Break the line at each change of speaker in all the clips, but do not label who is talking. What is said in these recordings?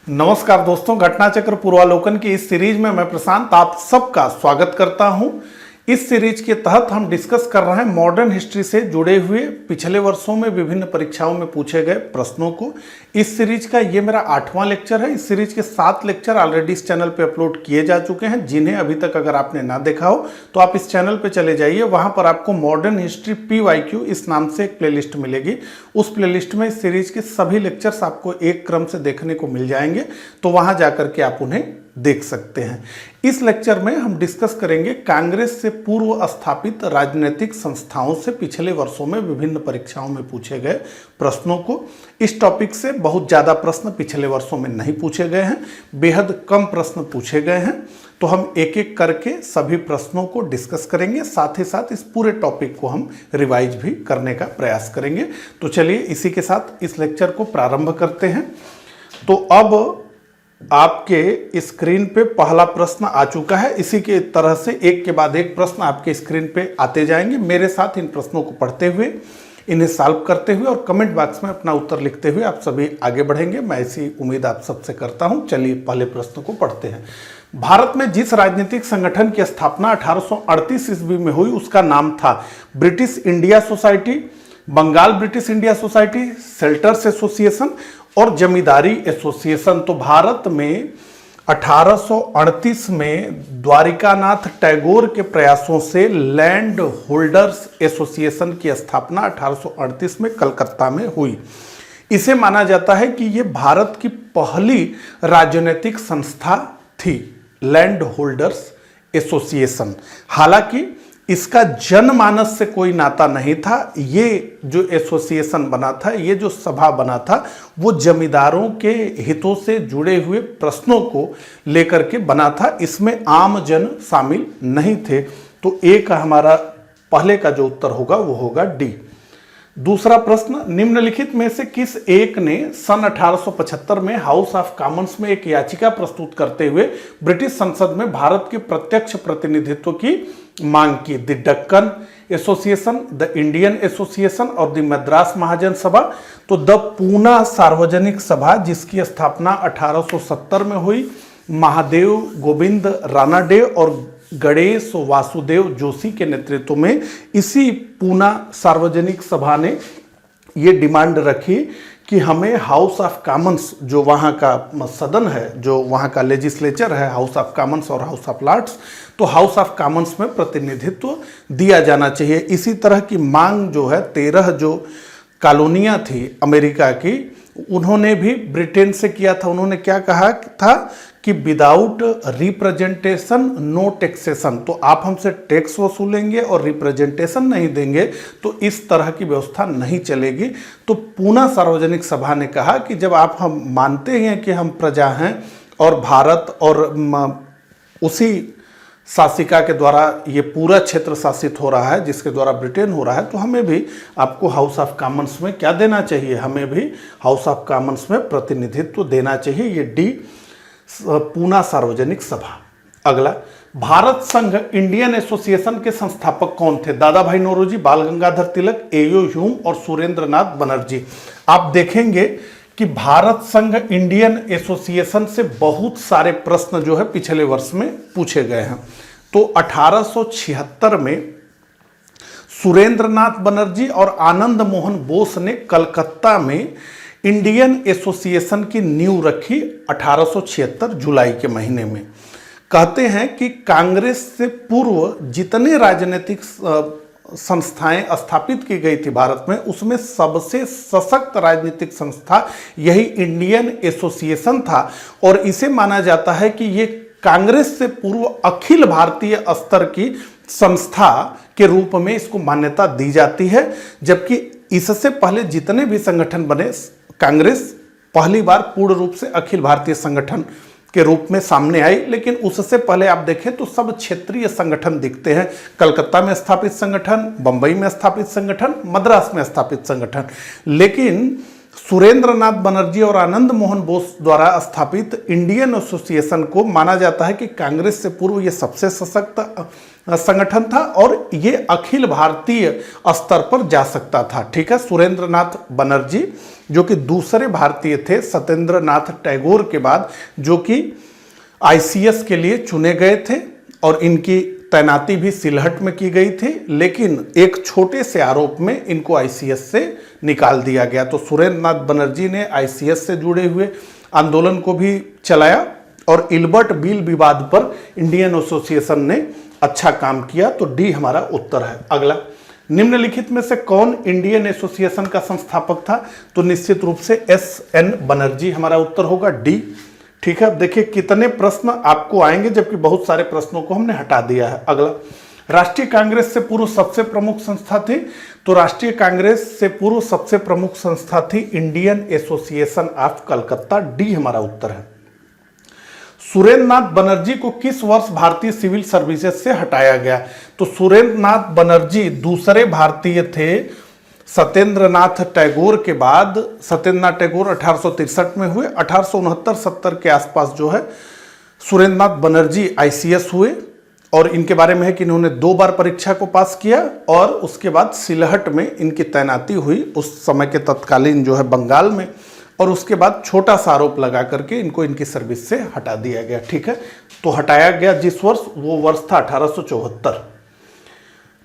नमस्कार दोस्तों, घटनाचक्र पूर्वालोकन की इस सीरीज में मैं प्रशांत आप सबका स्वागत करता हूं। इस सीरीज के तहत हम डिस्कस कर रहे हैं मॉडर्न हिस्ट्री से जुड़े हुए पिछले वर्षों में विभिन्न परीक्षाओं में पूछे गए प्रश्नों को। इस सीरीज का ये मेरा 8वां लेक्चर है। इस सीरीज के 7 लेक्चर ऑलरेडी इस चैनल पे अपलोड किए जा चुके हैं, जिन्हें अभी तक अगर आपने ना देखा हो तो आप इस चैनल पे चले जाइए। वहां पर आपको मॉडर्न हिस्ट्री PYQ इस नाम से एक प्लेलिस्ट मिलेगी। उस प्लेलिस्ट में इस सीरीज के सभी लेक्चर्स आपको एक क्रम से देखने को मिल जाएंगे, तो वहां जाकर के आप उन्हें देख सकते हैं। इस लेक्चर में हम डिस्कस करेंगे कांग्रेस से पूर्व स्थापित राजनीतिक संस्थाओं से पिछले वर्षों में विभिन्न परीक्षाओं में पूछे गए प्रश्नों को। इस टॉपिक से बहुत ज़्यादा प्रश्न पिछले वर्षों में नहीं पूछे गए हैं, बेहद कम प्रश्न पूछे गए हैं। तो हम एक एक करके सभी प्रश्नों को डिस्कस करेंगे, साथ ही साथ इस पूरे टॉपिक को हम रिवाइज भी करने का प्रयास करेंगे। तो चलिए इसी के साथ इस लेक्चर को प्रारंभ करते हैं। तो अब आपके स्क्रीन पे पहला प्रश्न आ चुका है। इसी के तरह से एक के बाद एक प्रश्न आपके स्क्रीन पे आते जाएंगे। मेरे साथ इन प्रश्नों को पढ़ते हुए, इन्हें सॉल्व करते हुए और कमेंट बॉक्स में अपना उत्तर लिखते हुए आप सभी आगे बढ़ेंगे। मैं ऐसी उम्मीद आप सबसे करता हूं। चलिए पहले प्रश्न को पढ़ते हैं। भारत में जिस राजनीतिक संगठन की स्थापना 1838 ईस्वी में हुई उसका नाम था British India Society, Bengal British India Society, settlers association और जमींदारी एसोसिएशन। तो भारत में 1838 में द्वारिकानाथ टैगोर के प्रयासों से लैंड होल्डर्स एसोसिएशन की स्थापना 1838 में कलकत्ता में हुई। इसे माना जाता है कि यह भारत की पहली राजनीतिक संस्था थी, लैंड होल्डर्स एसोसिएशन। हालांकि इसका जनमानस से कोई नाता नहीं था। ये जो एसोसिएशन बना था, ये जो सभा बना था, वो जमींदारों के हितों से जुड़े हुए प्रश्नों को लेकर के बना था। इसमें आम जन शामिल नहीं थे। तो एक हमारा पहले का जो उत्तर होगा वो होगा डी। दूसरा प्रश्न, निम्नलिखित में से किस एक ने सन 1875 में हाउस ऑफ कॉमन्स में एक याचिका प्रस्तुत करते हुए ब्रिटिश संसद में भारत के प्रत्यक्ष प्रतिनिधित्व की मांग की? The Deccan association, the Indian association और द मद्रास महाजन सभा। तो द पूना सार्वजनिक सभा, जिसकी स्थापना 1870 में हुई, महादेव गोविंद रानाडे और गणेश वासुदेव जोशी के नेतृत्व में, इसी पूना सार्वजनिक सभा ने ये डिमांड रखी कि हमें हाउस ऑफ कॉमन्स, जो वहाँ का सदन है, जो वहाँ का लेजिस्लेचर है, हाउस ऑफ कॉमन्स और हाउस ऑफ लॉर्ड्स, तो हाउस ऑफ कॉमन्स में प्रतिनिधित्व दिया जाना चाहिए। इसी तरह की मांग जो है 13 जो कॉलोनियाँ थी अमेरिका की, उन्होंने भी ब्रिटेन से किया था। उन्होंने क्या कहा था कि विदाउट रिप्रेजेंटेशन नो टैक्सेशन। तो आप हमसे टैक्स वसूलेंगे और रिप्रेजेंटेशन नहीं देंगे तो इस तरह की व्यवस्था नहीं चलेगी। तो पूना सार्वजनिक सभा ने कहा कि जब आप हम मानते हैं कि हम प्रजा हैं और भारत और उसी शासिका के द्वारा ये पूरा क्षेत्र शासित हो रहा है, जिसके द्वारा ब्रिटेन हो रहा है, तो हमें भी आपको हाउस ऑफ कॉमन्स में क्या देना चाहिए? हमें भी हाउस ऑफ कॉमन्स में प्रतिनिधित्व देना चाहिए। ये डी, पूना सार्वजनिक सभा। अगला, भारत संघ इंडियन एसोसिएशन के संस्थापक कौन थे? दादा भाई नौरोजी, बाल गंगाधर तिलक, एयो ह्यूम और सुरेंद्र नाथ बनर्जी। आप देखेंगे कि भारत संघ इंडियन एसोसिएशन से बहुत सारे प्रश्न जो है पिछले वर्ष में पूछे गए हैं। तो 1876 में सुरेंद्र नाथ बनर्जी और आनंद मोहन बोस ने कलकत्ता में इंडियन एसोसिएशन की नींव रखी 1876 जुलाई के महीने में। कहते हैं कि कांग्रेस से पूर्व जितने राजनीतिक संस्थाएं स्थापित की गई थी भारत में, उसमें सबसे सशक्त राजनीतिक संस्था यही इंडियन एसोसिएशन था। और इसे माना जाता है कि ये कांग्रेस से पूर्व अखिल भारतीय स्तर की संस्था के रूप में इसको मान्यता दी जाती है। जबकि इससे पहले जितने भी संगठन बने, कांग्रेस पहली बार पूर्ण रूप से अखिल भारतीय संगठन के रूप में सामने आई। लेकिन उससे पहले आप देखें तो सब क्षेत्रीय संगठन दिखते हैं। कलकत्ता में स्थापित संगठन, बंबई में स्थापित संगठन, मद्रास में स्थापित संगठन। लेकिन सुरेंद्र नाथ बनर्जी और आनंद मोहन बोस द्वारा स्थापित इंडियन एसोसिएशन को माना जाता है कि कांग्रेस से पूर्व ये सबसे सशक्त संगठन था और ये अखिल भारतीय स्तर पर जा सकता था। ठीक है, सुरेंद्र नाथ बनर्जी जो कि दूसरे भारतीय थे सत्येंद्र नाथ टैगोर के बाद, जो कि आईसीएस के लिए चुने गए थे और इनकी तैनाती भी सिलहट में की गई थी, लेकिन एक छोटे से आरोप में इनको आईसीएस से निकाल दिया गया। तो सुरेंद्र नाथ बनर्जी ने आईसीएस से जुड़े हुए आंदोलन को भी चलाया और इल्बर्ट बिल विवाद पर इंडियन एसोसिएशन ने अच्छा काम किया। तो डी हमारा उत्तर है। अगला, निम्नलिखित में से कौन इंडियन एसोसिएशन का संस्थापक था? तो निश्चित रूप से एस.एन. बनर्जी हमारा उत्तर होगा, डी। ठीक है, अब देखिए कितने प्रश्न आपको आएंगे, जबकि बहुत सारे प्रश्नों को हमने हटा दिया है। अगला, राष्ट्रीय कांग्रेस से पूर्व सबसे प्रमुख संस्था थी? तो राष्ट्रीय कांग्रेस से पूर्व सबसे प्रमुख संस्था थी Indian association of Calcutta, D हमारा उत्तर है। सुरेंद्र नाथ बनर्जी को किस वर्ष भारतीय सिविल सर्विसेज से हटाया गया? तो सुरेंद्र नाथ बनर्जी दूसरे भारतीय थे सत्येंद्र नाथ टैगोर के बाद। सत्येंद्र नाथ टैगोर 1863 में हुए, 1869-70 के आसपास जो है सुरेंद्र नाथ बनर्जी आईसीएस हुए और इनके बारे में है कि इन्होंने 2 बार परीक्षा को पास किया और उसके बाद सिलहट में इनकी तैनाती हुई उस समय के तत्कालीन जो है बंगाल में, और उसके बाद छोटा सा आरोप लगा करके इनको इनकी सर्विस से हटा दिया गया। ठीक है, तो हटाया गया जिस वर्ष, वो वर्ष था 1874।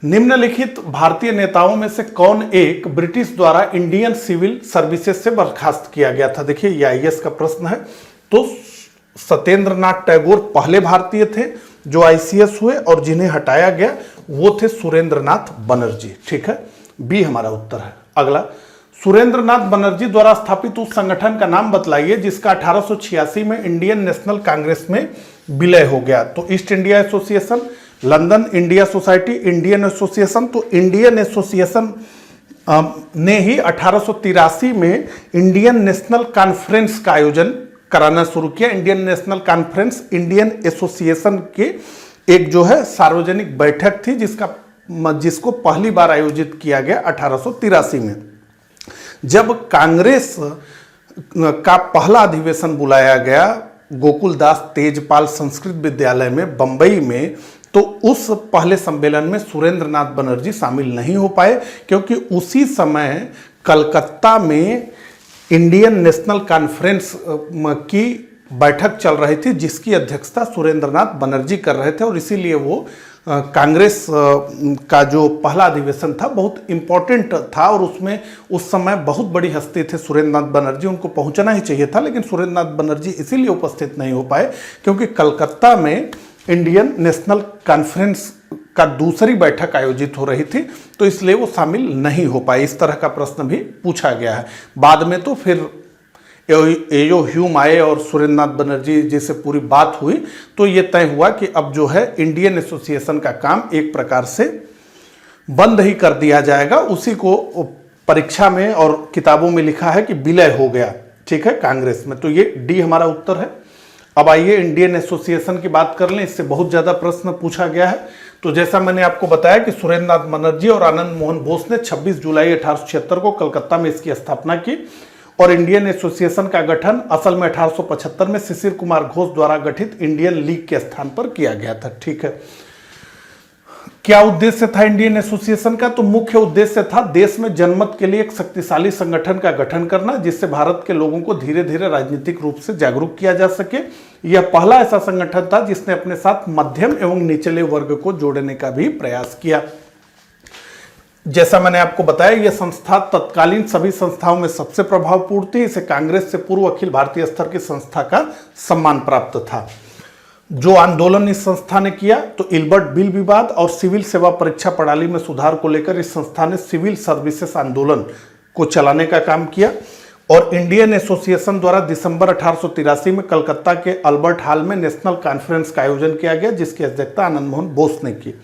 निम्नलिखित भारतीय नेताओं में से कौन एक ब्रिटिश द्वारा इंडियन सिविल सर्विसेज से बर्खास्त किया गया था? देखिए ये आईएएस का प्रश्न है। तो सत्येंद्र नाथ टैगोर पहले भारतीय थे जो आईसीएस हुए और जिन्हें हटाया गया वो थे सुरेंद्र नाथ बनर्जी। ठीक है, बी हमारा उत्तर है। अगला, सुरेंद्र नाथ बनर्जी द्वारा स्थापित उस संगठन का नाम बतलाइए जिसका 1886 में इंडियन नेशनल कांग्रेस में विलय हो गया। तो east India Association, London India society, Indian association. तो इंडियन एसोसिएशन ने ही 1883 में इंडियन नेशनल कॉन्फ्रेंस का आयोजन कराना शुरू किया। Indian national conference Indian association के एक जो है सार्वजनिक बैठक थी जिसको पहली बार आयोजित किया गया 1883 में। जब कांग्रेस का पहला अधिवेशन बुलाया गया गोकुलदास तेजपाल संस्कृत विद्यालय में बंबई में, तो उस पहले सम्मेलन में सुरेंद्र नाथ बनर्जी शामिल नहीं हो पाए क्योंकि उसी समय कलकत्ता में इंडियन नेशनल कॉन्फ्रेंस की बैठक चल रही थी जिसकी अध्यक्षता सुरेंद्र नाथ बनर्जी कर रहे थे और इसीलिए वो कांग्रेस का जो पहला अधिवेशन था बहुत इम्पोर्टेंट था और उसमें उस समय बहुत बड़ी हस्ती थे सुरेंद्र नाथ बनर्जी, उनको पहुंचना ही चाहिए था, लेकिन सुरेंद्र नाथ बनर्जी इसीलिए उपस्थित नहीं हो पाए क्योंकि कलकत्ता में इंडियन नेशनल कॉन्फ्रेंस का दूसरी बैठक आयोजित हो रही थी, तो इसलिए वो शामिल नहीं हो पाए। इस तरह का प्रश्न भी पूछा गया है। बाद में तो फिर एयो ह्यूम आए और सुरेंद्र नाथ बनर्जी जी से पूरी बात हुई तो ये तय हुआ कि अब जो है इंडियन एसोसिएशन का काम एक प्रकार से बंद ही कर दिया जाएगा। उसी को परीक्षा में और किताबों में लिखा है कि विलय हो गया, ठीक है, कांग्रेस में। तो ये डी हमारा उत्तर है। अब आइए इंडियन एसोसिएशन की बात कर लें, इससे बहुत ज़्यादा प्रश्न पूछा गया है। तो जैसा मैंने आपको बताया कि सुरेंद्र नाथ बनर्जी और आनंद मोहन बोस ने 26 जुलाई 1876 को कलकत्ता में इसकी स्थापना की और इंडियन एसोसिएशन का गठन असल में 1875 में शिशिर कुमार घोष द्वारा गठित इंडियन लीग के स्थान पर किया गया था। ठीक है, क्या उद्देश्य था इंडियन एसोसिएशन का? तो मुख्य उद्देश्य था देश में जनमत के लिए एक शक्तिशाली संगठन का गठन करना जिससे भारत के लोगों को धीरे धीरे राजनीतिक रूप से जागरूक किया जा सके। यह पहला ऐसा संगठन था जिसने अपने साथ मध्यम एवं निचले वर्ग को जोड़ने का भी प्रयास किया। जैसा मैंने आपको बताया, यह संस्था तत्कालीन सभी संस्थाओं में सबसे प्रभावपूर्ण थी। इसे कांग्रेस से पूर्व अखिल भारतीय स्तर की संस्था का सम्मान प्राप्त था। जो आंदोलन इस संस्था ने किया तो इल्बर्ट बिल विवाद और सिविल सेवा परीक्षा प्रणाली में सुधार को लेकर इस संस्था ने सिविल सर्विसेज आंदोलन को चलाने का काम किया और इंडियन एसोसिएशन द्वारा दिसंबर 1883 में कलकत्ता के अल्बर्ट हॉल में नेशनल कॉन्फ्रेंस का आयोजन किया गया जिसकी अध्यक्षता आनंद मोहन बोस ने की।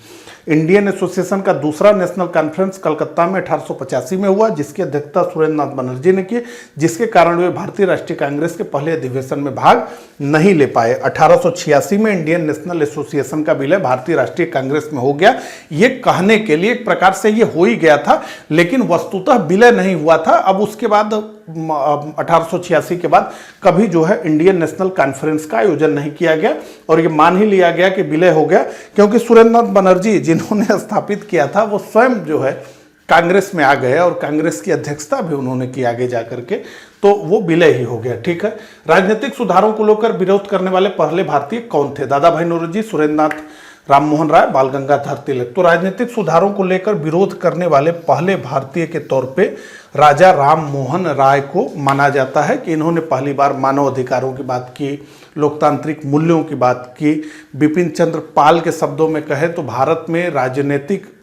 इंडियन एसोसिएशन का दूसरा नेशनल कॉन्फ्रेंस कलकत्ता में 1885 में हुआ जिसकी अध्यक्षता सुरेंद्र नाथ बनर्जी ने की, जिसके कारण वे भारतीय राष्ट्रीय कांग्रेस के पहले अधिवेशन में भाग नहीं ले पाए। 1886 में इंडियन नेशनल एसोसिएशन का विलय भारतीय राष्ट्रीय कांग्रेस में हो गया। ये कहने के लिए एक प्रकार से ये हो ही गया था, लेकिन वस्तुतः विलय नहीं हुआ था। अब उसके बाद 1886 के बाद कभी जो है इंडियन नेशनल कॉन्फ्रेंस का आयोजन नहीं किया गया और ये मान ही लिया गया कि विलय हो गया, क्योंकि सुरेंद्रनाथ बनर्जी जिन्होंने स्थापित किया था वो स्वयं जो है कांग्रेस में आ गए और कांग्रेस की अध्यक्षता भी उन्होंने की आगे जाकर के, तो वो विलय ही हो गया। ठीक है। राजनीतिक सुधारों को लेकर विरोध करने वाले पहले भारतीय कौन थे? दादा भाई नौरोजी, सुरेंद्रनाथ, राम मोहन राय, बाल गंगाधर तिलक। तो राजनीतिक सुधारों को लेकर विरोध करने वाले पहले भारतीय के तौर पे राजा राम मोहन राय को माना जाता है कि इन्होंने पहली बार मानव अधिकारों की बात की, लोकतांत्रिक मूल्यों की बात की। बिपिन चंद्र पाल के शब्दों में कहे तो भारत में राजनीतिक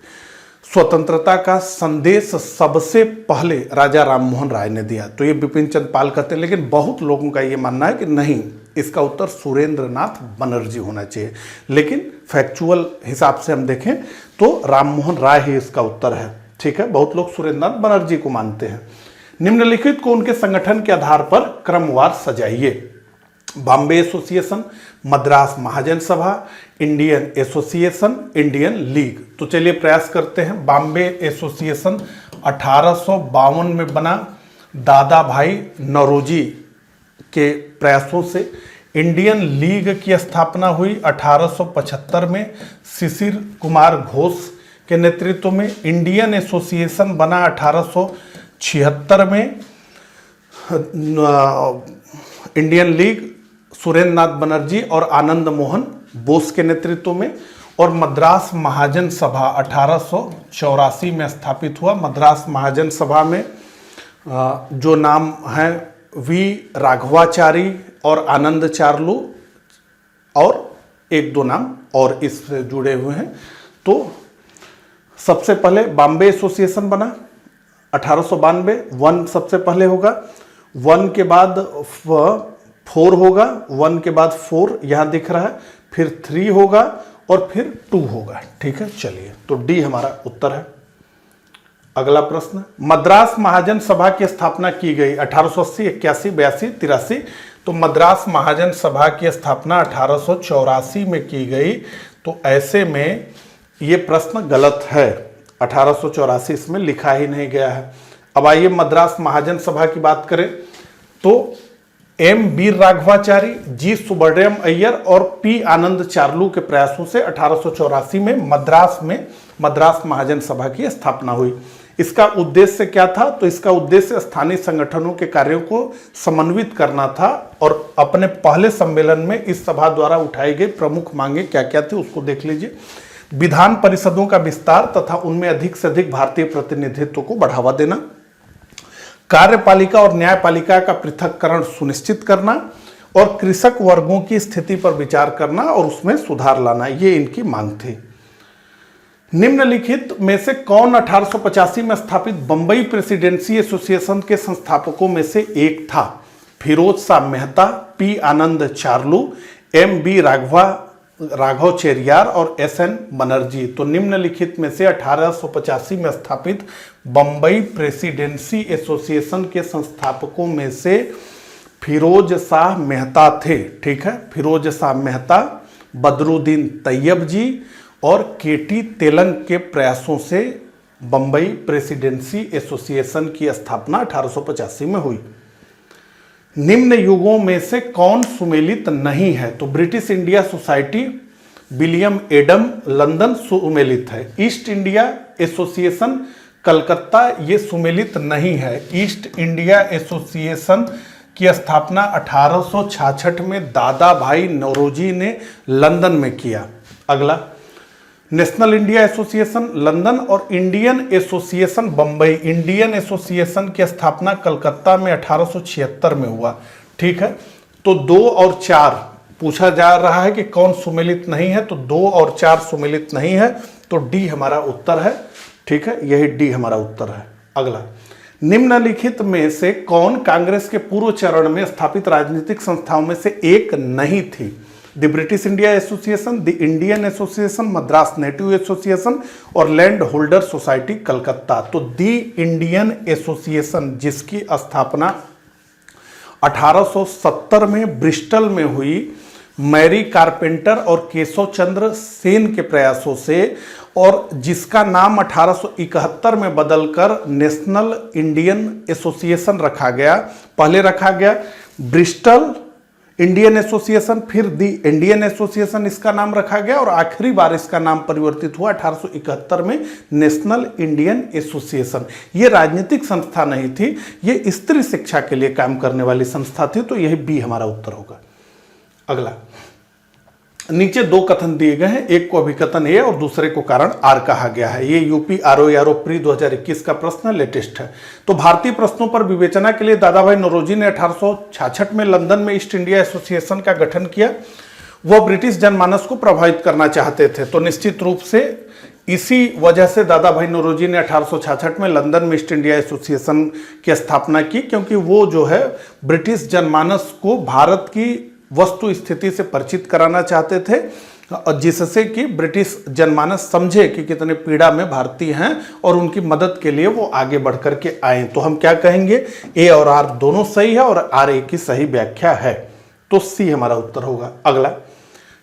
स्वतंत्रता का संदेश सबसे पहले राजा राम मोहन राय ने दिया। तो ये बिपिन चंद्र पाल कहते हैं, लेकिन बहुत लोगों का ये मानना है कि नहीं, इसका उत्तर सुरेंद्रनाथ बनर्जी होना चाहिए। लेकिन फैक्चुअल हिसाब से हम देखें तो राम मोहन राय ही इसका उत्तर है। ठीक है। बहुत लोग सुरेंद्रनाथ बनर्जी को मानते हैं। निम्नलिखित को उनके संगठन के आधार पर क्रमवार सजाइए। बॉम्बे एसोसिएशन, मद्रास महाजन सभा, इंडियन एसोसिएशन, इंडियन लीग। तो चलिए प्रयास करते हैं। बॉम्बे एसोसिएशन 1852 में बना दादा भाई नौरोजी के प्रयासों से। इंडियन लीग की स्थापना हुई 1875 में शिशिर कुमार घोष के नेतृत्व में। इंडियन एसोसिएशन बना 1876 में। इंडियन लीग सुरेंद्रनाथ बनर्जी और आनंद मोहन बोस के नेतृत्व में। और मद्रास महाजन सभा 1884 में स्थापित हुआ। मद्रास महाजन सभा में जो नाम हैं वी राघवाचारी और आनंद चार्लू और एक दो नाम और इससे जुड़े हुए हैं। तो सबसे पहले बॉम्बे एसोसिएशन बना 1892। 1 सबसे पहले होगा, 1 के बाद 4 होगा, 1 के बाद 4 यहां दिख रहा है, फिर 3 होगा और फिर 2 होगा। ठीक है। चलिए, तो डी हमारा उत्तर है। अगला प्रश्न, मद्रास महाजन सभा की स्थापना की गई 1880, 81, 82, 83। तो मद्रास महाजन सभा की स्थापना 1884 में की गई। तो ऐसे में ये प्रश्न गलत है। 1884 इसमें लिखा ही नहीं गया है। अब आइए मद्रास महाजन सभा की बात करें तो एम वीर राघवाचारी, जी सुब्रमण्यम अय्यर और पी आनंद चार्लू के प्रयासों से 1884 में मद्रास महाजन सभा की स्थापना हुई। इसका उद्देश्य क्या था? तो इसका उद्देश्य स्थानीय संगठनों के कार्यों को समन्वित करना था। और अपने पहले सम्मेलन में इस सभा द्वारा उठाई गई प्रमुख मांगे क्या क्या थी उसको देख लीजिए। विधान परिषदों का विस्तार तथा उनमें अधिक से अधिक भारतीय प्रतिनिधित्व को बढ़ावा देना, कार्यपालिका और न्यायपालिका का पृथक्करण सुनिश्चित करना और कृषक वर्गों की स्थिति पर विचार करना और उसमें सुधार लाना, ये इनकी मांग थी। निम्नलिखित में से कौन 1885 में स्थापित बंबई प्रेसिडेंसी एसोसिएशन के संस्थापकों में से एक था? फिरोज शाह मेहता, पी आनंद चार्लू, एम बी राघव चेरियार और एस एन बनर्जी। तो निम्नलिखित में से 1885 में स्थापित बंबई प्रेसिडेंसी एसोसिएशन के संस्थापकों में से फिरोज शाह मेहता थे। ठीक है। फिरोज शाह मेहता, बदरुद्दीन तैयब जी और केटी तेलंग के प्रयासों से बंबई प्रेसिडेंसी एसोसिएशन की स्थापना 1885 में हुई। निम्न युगों में से कौन सुमेलित नहीं है? तो British India society, William Adam, London सुमेलित है। ईस्ट इंडिया एसोसिएशन कलकत्ता ये सुमेलित नहीं है। ईस्ट इंडिया एसोसिएशन की स्थापना 1866 में दादा भाई नौरोजी ने लंदन में किया। अगला, नेशनल इंडिया एसोसिएशन लंदन और Indian Association Bambai. Indian Association की स्थापना कलकत्ता में 1876 में हुआ। ठीक है। तो 2 और 4 पूछा जा रहा है कि कौन सुमेलित नहीं है, तो 2 और 4 सुमेलित नहीं है, तो डी हमारा उत्तर है। ठीक है, यही डी हमारा उत्तर है। अगला, निम्नलिखित में से कौन कांग्रेस के पूर्व चरण में स्थापित राजनीतिक संस्थाओं में से एक नहीं थी? The British India association, the Indian association, Madras native association और लैंड होल्डर सोसाइटी कलकत्ता। तो द इंडियन एसोसिएशन जिसकी स्थापना 1870 में ब्रिस्टल में हुई, मैरी कारपेंटर और केशव चंद्र सेन के प्रयासों से, और जिसका नाम 1871 में बदलकर नेशनल इंडियन एसोसिएशन रखा गया। पहले रखा गया ब्रिस्टल इंडियन एसोसिएशन, फिर दी इंडियन एसोसिएशन इसका नाम रखा गया, और आखिरी बार इसका नाम परिवर्तित हुआ 1871 में नेशनल इंडियन एसोसिएशन। ये राजनीतिक संस्था नहीं थी, ये स्त्री शिक्षा के लिए काम करने वाली संस्था थी। तो यही बी हमारा उत्तर होगा। अगला, नीचे दो कथन दिए गए हैं, एक को अभिकथन ए और दूसरे को कारण आर कहा गया है। ये यूपी आरओ प्री 2021 का प्रश्न लेटेस्ट है। तो भारतीय प्रश्नों पर विवेचना के लिए दादा भाई नौरोजी ने 1866 में लंदन में ईस्ट इंडिया एसोसिएशन का गठन किया। वह ब्रिटिश जनमानस को प्रभावित करना चाहते थे। तो निश्चित रूप से इसी वजह से दादा भाई नौरोजी ने 1866 में लंदन में ईस्ट इंडिया एसोसिएशन की स्थापना की, क्योंकि वो जो है ब्रिटिश जनमानस को भारत की वस्तु स्थिति से परिचित कराना चाहते थे, जिससे कि ब्रिटिश जनमानस समझे कि कितने पीड़ा में भारतीय हैं और उनकी मदद के लिए वो आगे बढ़ कर के आए। तो हम क्या कहेंगे, ए और आर दोनों सही है और आर ए की सही व्याख्या है। तो सी हमारा उत्तर होगा। अगला,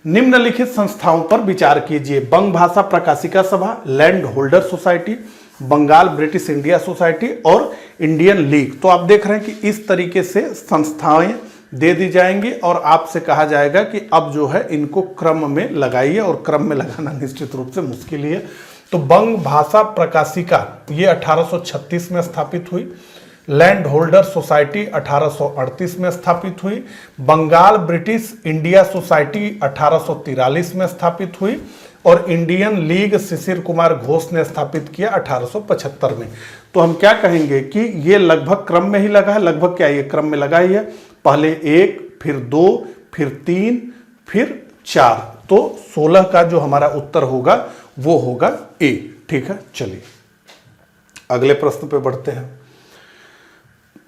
निम्नलिखित संस्थाओं पर विचार कीजिए। बंग Bhasha Prakashika Sabha, Land Holder Society, Bengal British India Society और इंडियन लीग। तो आप देख रहे हैं कि इस तरीके से संस्थाएं दे दी जाएंगी और आपसे कहा जाएगा कि अब जो है इनको क्रम में लगाइए, और क्रम में लगाना निश्चित रूप से मुश्किल ही है। तो बंग भाषा प्रकाशिका ये 1836 में स्थापित हुई, लैंड होल्डर सोसाइटी 1838 में स्थापित हुई, बंगाल ब्रिटिश इंडिया सोसाइटी 1843 में स्थापित हुई, और इंडियन लीग शिशिर कुमार घोष ने स्थापित किया 1875 में। तो हम क्या कहेंगे कि ये लगभग क्रम में ही लगा है। लगभग क्या, ये क्रम में लगा ही है, पहले 1, फिर 2, फिर 3, फिर 4। तो 16 का जो हमारा उत्तर होगा वो होगा ए। ठीक है, चलिए अगले प्रश्न पे बढ़ते हैं।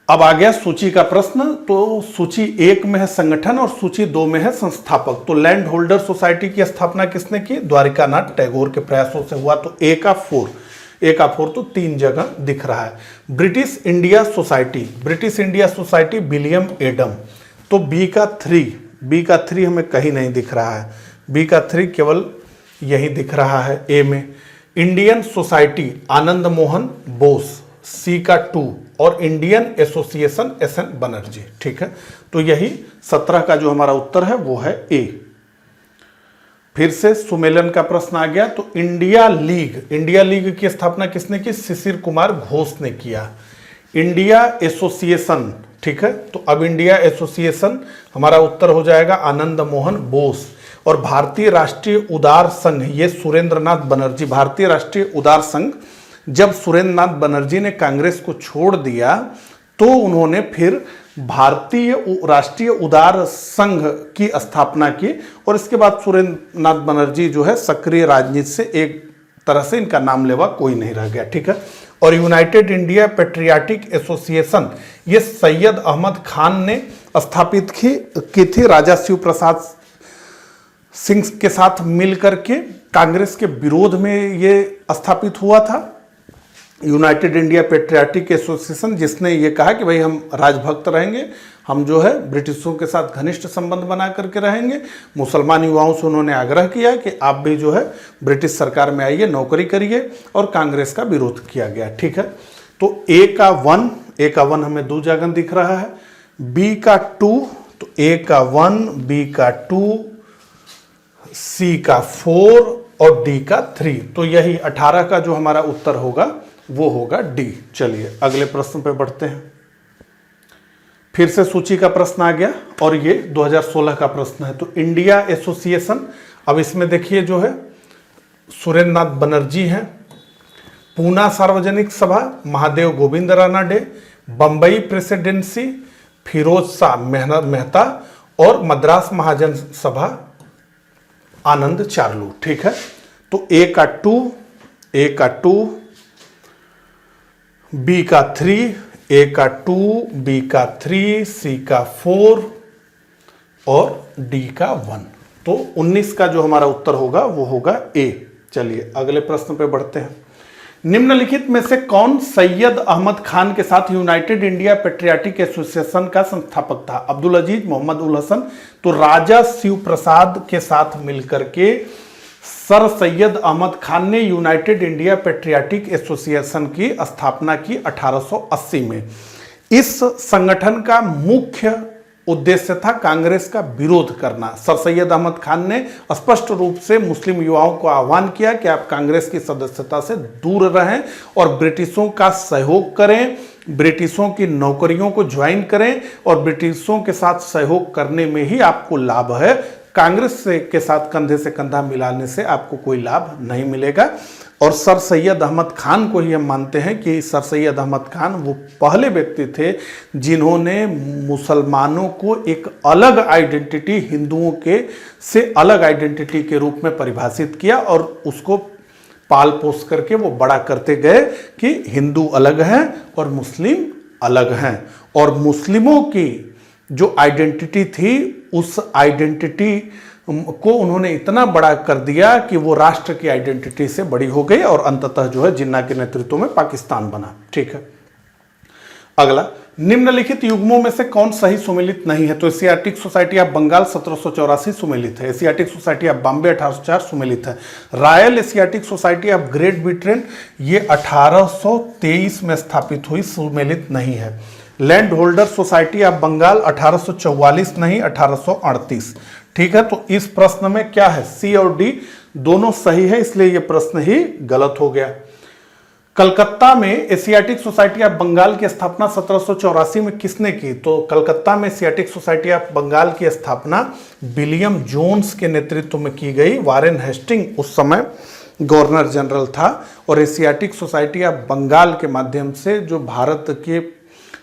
अब आ गया सूची का प्रश्न। तो सूची 1 में है संगठन और सूची 2 में है संस्थापक। तो लैंड होल्डर सोसाइटी की स्थापना किसने की, द्वारिकानाथ टैगोर के प्रयासों से हुआ। तो ए का 4 तो 3 जगह दिख रहा है। British India society William Adam. तो बी का 3 हमें कहीं नहीं दिख रहा है। बी का 3 केवल यही दिख रहा है ए में। इंडियन सोसाइटी आनंद मोहन बोस, सी का 2, और इंडियन एसोसिएशन SN बनर्जी। ठीक है, तो यही 17 का जो हमारा उत्तर है वो है ए। फिर से सुमेलन का प्रश्न आ गया। तो इंडिया लीग की स्थापना किसने की, शिशिर कुमार घोष ने किया। इंडिया एसोसिएशन, ठीक है, तो अब इंडिया एसोसिएशन हमारा उत्तर हो जाएगा आनंद मोहन बोस। और भारतीय राष्ट्रीय उदार संघ, ये सुरेंद्रनाथ बनर्जी। भारतीय राष्ट्रीय उदार संघ, जब सुरेंद्रनाथ बनर्जी ने कांग्रेस को छोड़ दिया तो उन्होंने फिर भारतीय राष्ट्रीय उदार संघ की स्थापना की, और इसके बाद सुरेंद्रनाथ बनर्जी जो है सक्रिय राजनीति से एक तरह से इनका नाम लेवा कोई नहीं रह गया। ठीक है, और यूनाइटेड इंडिया पेट्रियाटिक एसोसिएशन ये सैयद अहमद खान ने स्थापित की थी, राजा शिव प्रसाद सिंह के साथ मिलकर के कांग्रेस के विरोध में ये स्थापित हुआ था यूनाइटेड इंडिया पेट्रियाटिक एसोसिएशन, जिसने ये कहा कि भाई हम राजभक्त रहेंगे, हम जो है ब्रिटिशों के साथ घनिष्ठ संबंध बना करके रहेंगे। मुसलमान युवाओं से उन्होंने आग्रह किया कि आप भी जो है ब्रिटिश सरकार में आइए, नौकरी करिए, और कांग्रेस का विरोध किया गया। ठीक है, तो ए का 1 हमें 2 जगह दिख रहा है। बी का 2, तो ए का 1, बी का 2, सी का 4 और डी का 3। तो यही 18 का जो हमारा उत्तर होगा वो होगा डी। चलिए अगले प्रश्न पे बढ़ते हैं। फिर से सूची का प्रश्न आ गया और ये 2016 का प्रश्न है। तो इंडिया एसोसिएशन, अब इसमें देखिए जो है सुरेंद्रनाथ बनर्जी हैं, पूना सार्वजनिक सभा महादेव गोविंद रानाडे, बंबई प्रेसिडेंसी फिरोज शाह मेहता और मद्रास महाजन सभा आनंद चार्लू। ठीक है, तो ए का 2, बी का 3, ए का 2, बी का 3, सी का 4 और डी का 1। तो 19 का जो हमारा उत्तर होगा वो होगा ए। चलिए अगले प्रश्न पे बढ़ते हैं। निम्नलिखित में से कौन सैयद अहमद खान के साथ यूनाइटेड इंडिया पेट्रियाटिक एसोसिएशन का संस्थापक था? अब्दुल अजीज, मोहम्मद उल हसन। तो राजा शिव प्रसाद के साथ मिलकर के सर सैयद अहमद खान ने यूनाइटेड इंडिया पेट्रियाटिक एसोसिएशन की स्थापना की 1880 में। इस संगठन का मुख्य उद्देश्य था कांग्रेस का विरोध करना। सर सैयद अहमद खान ने स्पष्ट रूप से मुस्लिम युवाओं को आह्वान किया कि आप कांग्रेस की सदस्यता से दूर रहें और ब्रिटिशों का सहयोग करें, ब्रिटिशों की नौकरियों को ज्वाइन करें और ब्रिटिशों के साथ सहयोग करने में ही आपको लाभ है। कांग्रेस के साथ कंधे से कंधा मिलाने से आपको कोई लाभ नहीं मिलेगा। और सर सैयद अहमद खान को ही हम मानते हैं कि सर सैयद अहमद खान वो पहले व्यक्ति थे जिन्होंने मुसलमानों को एक अलग आइडेंटिटी, हिंदुओं के से अलग आइडेंटिटी के रूप में परिभाषित किया और उसको पाल पोस करके वो बड़ा करते गए कि हिंदू अलग हैं और मुस्लिम अलग हैं। और मुस्लिमों की जो आइडेंटिटी थी उस आइडेंटिटी को उन्होंने इतना बड़ा कर दिया कि वो राष्ट्र की आइडेंटिटी से बड़ी हो गई और अंततः जो है जिन्ना के नेतृत्व में पाकिस्तान बना। ठीक है, अगला, निम्नलिखित युग्मों में से कौन सही सुमेलित नहीं है? तो एशियाटिक सोसाइटी ऑफ बंगाल 1784 सुमेलित है। एशियाटिक सोसाइटी ऑफ बॉम्बे 1804 सुमेलित है। Royal Asiatic Society of Great Britain ये 1823 में स्थापित हुई, सुमेलित नहीं है। Land Holder Society of Bengal 1844 नहीं, 1838। ठीक है, तो इस प्रश्न में क्या है? सी और डी दोनों सही है, इसलिए यह प्रश्न ही गलत हो गया। कलकत्ता में एशियाटिक सोसाइटी ऑफ बंगाल की स्थापना 1784 में किसने की? तो कलकत्ता में एशियाटिक सोसाइटी ऑफ बंगाल की स्थापना विलियम जोन्स के नेतृत्व में की गई। वारेन हेस्टिंग उस समय गवर्नर जनरल था और एशियाटिक सोसाइटी ऑफ बंगाल के माध्यम से जो भारत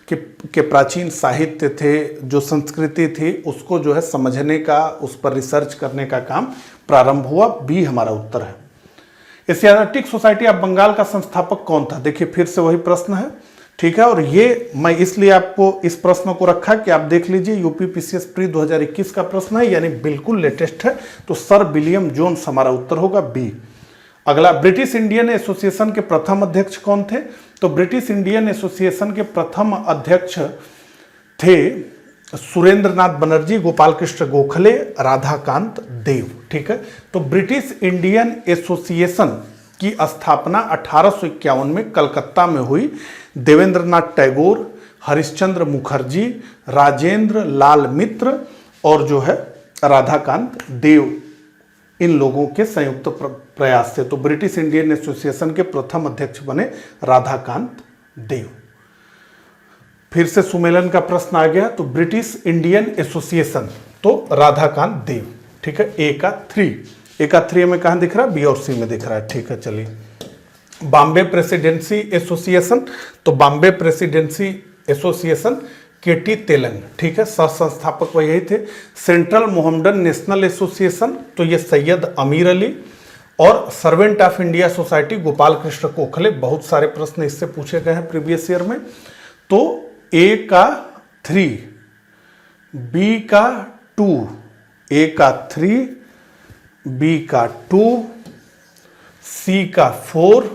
के प्राचीन साहित्य थे, जो संस्कृति थी, उसको जो है समझने का, उस पर रिसर्च करने का काम प्रारंभ हुआ। बी हमारा उत्तर है। एशियाटिक सोसाइटी ऑफ बंगाल का संस्थापक कौन था? देखिए फिर से वही प्रश्न है। ठीक है, और ये मैं इसलिए आपको इस प्रश्न को रखा कि आप देख लीजिए यूपीपीसीएस प्री 2021 का प्रश्न है, यानी बिल्कुल लेटेस्ट है। तो सर विलियम जोन्स हमारा उत्तर होगा बी। अगला, ब्रिटिश इंडियन एसोसिएशन के प्रथम अध्यक्ष कौन थे? तो ब्रिटिश इंडियन एसोसिएशन के प्रथम अध्यक्ष थे सुरेंद्रनाथ बनर्जी, गोपाल कृष्ण गोखले, राधाकांत देव। ठीक है, तो ब्रिटिश इंडियन एसोसिएशन की स्थापना 1851 में कलकत्ता में हुई। देवेंद्रनाथ टैगोर, हरिश्चंद्र मुखर्जी, राजेंद्र लाल मित्र और जो है राधाकांत देव, इन लोगों के संयुक्त प्रयास से तो ब्रिटिश इंडियन एसोसिएशन के प्रथम अध्यक्ष बने राधाकांत देव। फिर से सुमेलन का प्रश्न आ गया, तो ब्रिटिश इंडियन एसोसिएशन तो राधाकांत देव। ठीक है, ए का 3 में कहां दिख रहा है? बी और सी में दिख रहा है। ठीक है, चलिए। बॉम्बे प्रेसिडेंसी एसोसिएशन, तो बॉम्बे प्रेसिडेंसी एसोसिएशन केटी तेलंग। ठीक है, सह संस्थापक वह यही थे। सेंट्रल मोहम्मडन नेशनल एसोसिएशन, तो ये सैयद अमीर अली। और servant of India society Gopal Krishna Gokhale. बहुत सारे प्रश्न इससे पूछे गए हैं प्रीवियस ईयर में। तो ए का 3, बी का 2, ए का 3, बी का 2, सी का 4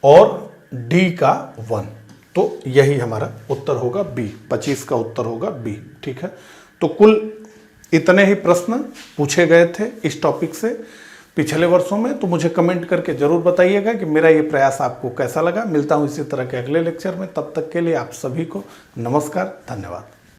और डी का 1। तो यही हमारा उत्तर होगा बी। 25 का उत्तर होगा बी। ठीक है, तो कुल इतने ही प्रश्न पूछे गए थे इस टॉपिक से पिछले वर्षों में। तो मुझे कमेंट करके जरूर बताइएगा कि मेरा ये प्रयास आपको कैसा लगा। मिलता हूँ इसी तरह के अगले लेक्चर में, तब तक के लिए आप सभी को नमस्कार, धन्यवाद।